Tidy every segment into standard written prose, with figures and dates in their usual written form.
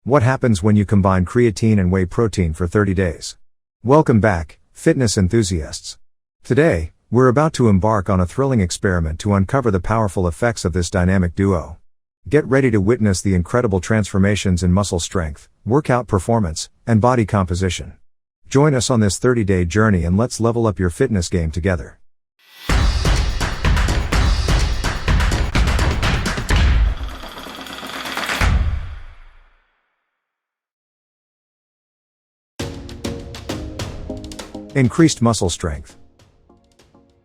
What happens when you combine creatine and whey protein for 30 days? Welcome back, fitness enthusiasts. Today, we're about to embark on a thrilling experiment to uncover the powerful effects of this dynamic duo. Get ready to witness the incredible transformations in muscle strength, workout performance, and body composition. Join us on this 30-day journey and let's level up your fitness game together. Increased muscle strength.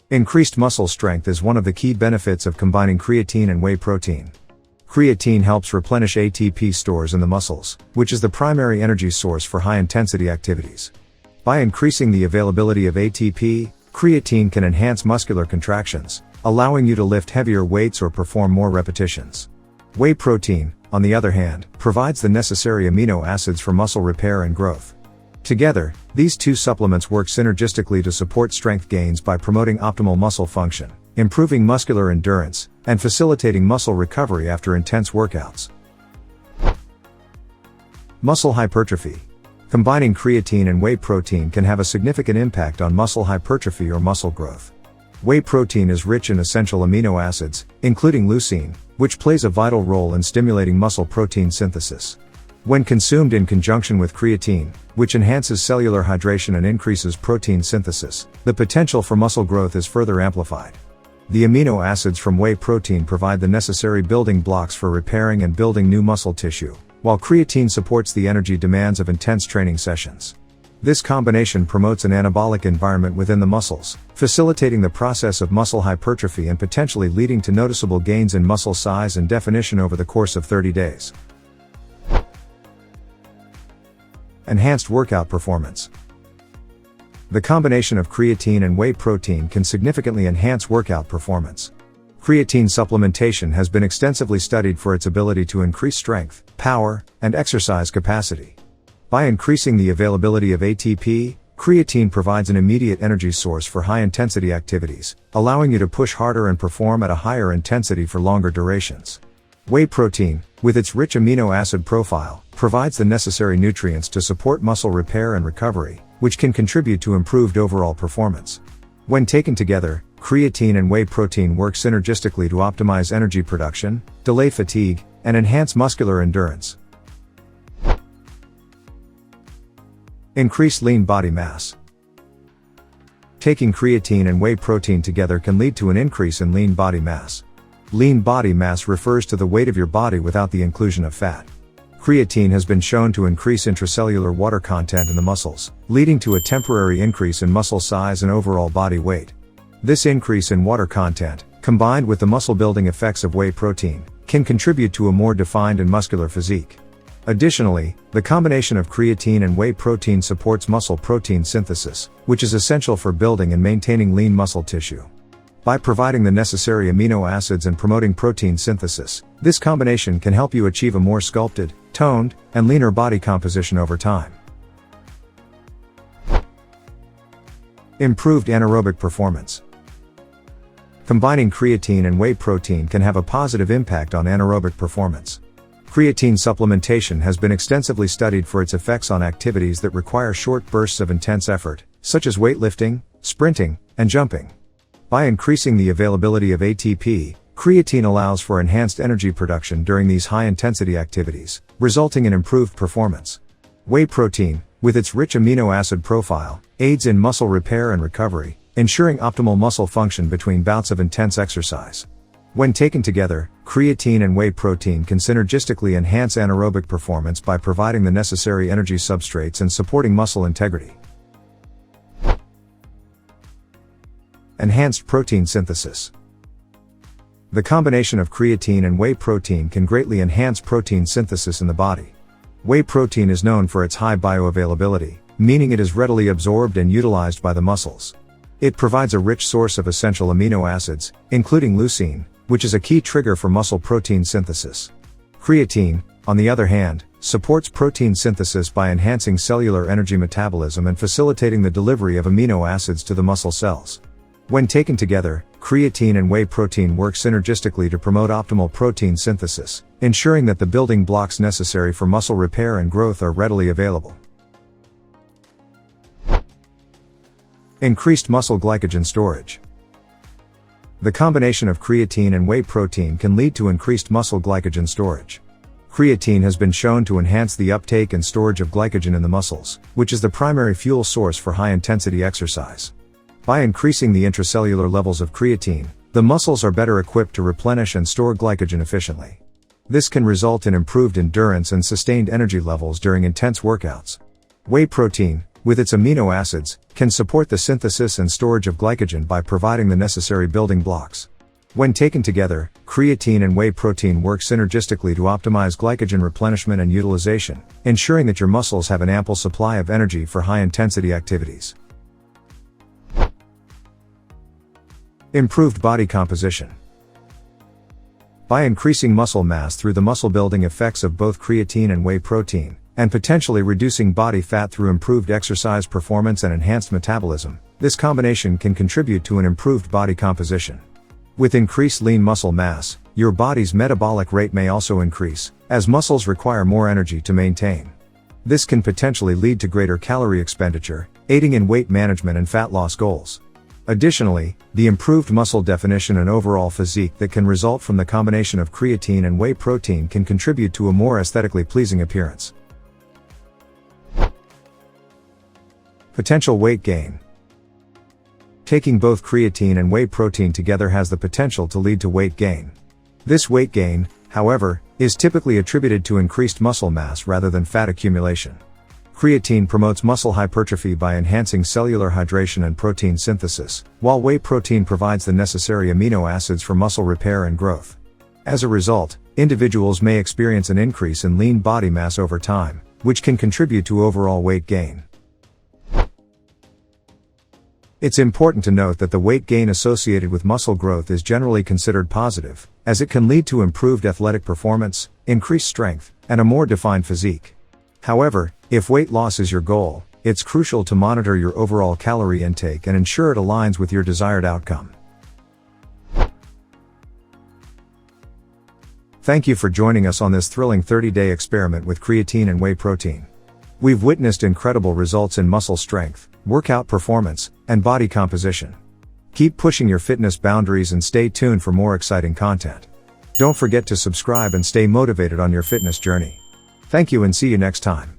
Increased muscle strength is one of the key benefits of combining creatine and whey protein. Creatine helps replenish ATP stores in the muscles, which is the primary energy source for high-intensity activities. By increasing the availability of ATP, creatine can enhance muscular contractions, allowing you to lift heavier weights or perform more repetitions. Whey protein, on the other hand, provides the necessary amino acids for muscle repair and growth. Together, these two supplements work synergistically to support strength gains by promoting optimal muscle function, improving muscular endurance, and facilitating muscle recovery after intense workouts. Muscle hypertrophy. Combining creatine and whey protein can have a significant impact on muscle hypertrophy or muscle growth. Whey protein is rich in essential amino acids, including leucine, which plays a vital role in stimulating muscle protein synthesis. When consumed in conjunction with creatine, which enhances cellular hydration and increases protein synthesis, the potential for muscle growth is further amplified. The amino acids from whey protein provide the necessary building blocks for repairing and building new muscle tissue, while creatine supports the energy demands of intense training sessions. This combination promotes an anabolic environment within the muscles, facilitating the process of muscle hypertrophy and potentially leading to noticeable gains in muscle size and definition over the course of 30 days. Enhanced workout performance. The combination of creatine and whey protein can significantly enhance workout performance. Creatine supplementation has been extensively studied for its ability to increase strength, power, and exercise capacity. By increasing the availability of ATP, creatine provides an immediate energy source for high-intensity activities, allowing you to push harder and perform at a higher intensity for longer durations. Whey protein, with its rich amino acid profile, provides the necessary nutrients to support muscle repair and recovery, which can contribute to improved overall performance. When taken together, creatine and whey protein work synergistically to optimize energy production, delay fatigue, and enhance muscular endurance. Increased lean body mass. Taking creatine and whey protein together can lead to an increase in lean body mass. Lean body mass refers to the weight of your body without the inclusion of fat. Creatine has been shown to increase intracellular water content in the muscles, leading to a temporary increase in muscle size and overall body weight. This increase in water content, combined with the muscle-building effects of whey protein, can contribute to a more defined and muscular physique. Additionally, the combination of creatine and whey protein supports muscle protein synthesis, which is essential for building and maintaining lean muscle tissue. By providing the necessary amino acids and promoting protein synthesis, this combination can help you achieve a more sculpted, toned, and leaner body composition over time. Improved anaerobic performance. Combining creatine and whey protein can have a positive impact on anaerobic performance. Creatine supplementation has been extensively studied for its effects on activities that require short bursts of intense effort, such as weightlifting, sprinting, and jumping. By increasing the availability of ATP, creatine allows for enhanced energy production during these high-intensity activities, resulting in improved performance. Whey protein, with its rich amino acid profile, aids in muscle repair and recovery, ensuring optimal muscle function between bouts of intense exercise. When taken together, creatine and whey protein can synergistically enhance anaerobic performance by providing the necessary energy substrates and supporting muscle integrity. Enhanced protein synthesis. The combination of creatine and whey protein can greatly enhance protein synthesis in the body. Whey protein is known for its high bioavailability, meaning it is readily absorbed and utilized by the muscles. It provides a rich source of essential amino acids, including leucine, which is a key trigger for muscle protein synthesis. Creatine, on the other hand, supports protein synthesis by enhancing cellular energy metabolism and facilitating the delivery of amino acids to the muscle cells. When taken together, creatine and whey protein work synergistically to promote optimal protein synthesis, ensuring that the building blocks necessary for muscle repair and growth are readily available. Increased muscle glycogen storage. The combination of creatine and whey protein can lead to increased muscle glycogen storage. Creatine has been shown to enhance the uptake and storage of glycogen in the muscles, which is the primary fuel source for high-intensity exercise. By increasing the intracellular levels of creatine, the muscles are better equipped to replenish and store glycogen efficiently. This can result in improved endurance and sustained energy levels during intense workouts. Whey protein, with its amino acids, can support the synthesis and storage of glycogen by providing the necessary building blocks. When taken together, creatine and whey protein work synergistically to optimize glycogen replenishment and utilization, ensuring that your muscles have an ample supply of energy for high-intensity activities. Improved body composition. By increasing muscle mass through the muscle-building effects of both creatine and whey protein, and potentially reducing body fat through improved exercise performance and enhanced metabolism, this combination can contribute to an improved body composition. With increased lean muscle mass, your body's metabolic rate may also increase, as muscles require more energy to maintain. This can potentially lead to greater calorie expenditure, aiding in weight management and fat loss goals. Additionally, the improved muscle definition and overall physique that can result from the combination of creatine and whey protein can contribute to a more aesthetically pleasing appearance. Potential weight gain. Taking both creatine and whey protein together has the potential to lead to weight gain. This weight gain, however, is typically attributed to increased muscle mass rather than fat accumulation. Creatine promotes muscle hypertrophy by enhancing cellular hydration and protein synthesis, while whey protein provides the necessary amino acids for muscle repair and growth. As a result, individuals may experience an increase in lean body mass over time, which can contribute to overall weight gain. It's important to note that the weight gain associated with muscle growth is generally considered positive, as it can lead to improved athletic performance, increased strength, and a more defined physique. However, if weight loss is your goal, it's crucial to monitor your overall calorie intake and ensure it aligns with your desired outcome. Thank you for joining us on this thrilling 30-day experiment with creatine and whey protein. We've witnessed incredible results in muscle strength, workout performance, and body composition. Keep pushing your fitness boundaries and stay tuned for more exciting content. Don't forget to subscribe and stay motivated on your fitness journey. Thank you and see you next time.